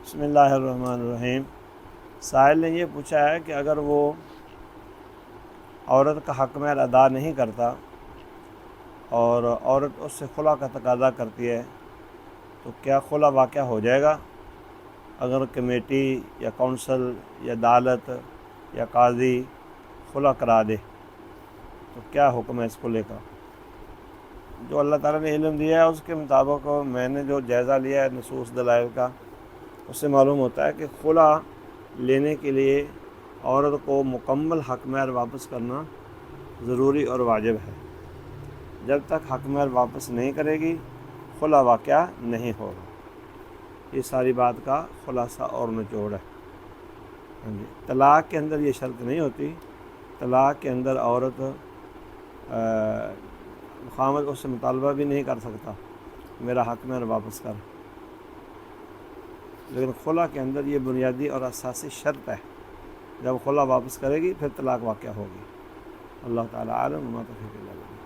بسم اللہ الرحمن الرحیم۔ سائل نے یہ پوچھا ہے کہ اگر وہ عورت کا حق مہر ادا نہیں کرتا اور عورت اس سے خلا کا تقاضا کرتی ہے تو کیا خلا واقع ہو جائے گا؟ اگر کمیٹی یا کونسل یا عدالت یا قاضی خلا کرا دے تو کیا حکم ہے اس خلے کا؟ جو اللہ تعالیٰ نے علم دیا ہے اس کے مطابق میں نے جو جائزہ لیا ہے نصوص دلائل کا، اس سے معلوم ہوتا ہے کہ خلا لینے کے لیے عورت کو مکمل حق مہر واپس کرنا ضروری اور واجب ہے۔ جب تک حق مہر واپس نہیں کرے گی خلا واقع نہیں ہوگا۔ یہ ساری بات کا خلاصہ اور نچوڑ ہے۔ طلاق کے اندر یہ شرط نہیں ہوتی۔ طلاق کے اندر عورت خامد اس سے مطالبہ بھی نہیں کر سکتا میرا حق مہر واپس کر، لیکن خلا کے اندر یہ بنیادی اور اساسی شرط ہے۔ جب خلا واپس کرے گی پھر طلاق واقع ہوگی۔ اللہ تعالیٰ عالم وما توفیق الا باللہ۔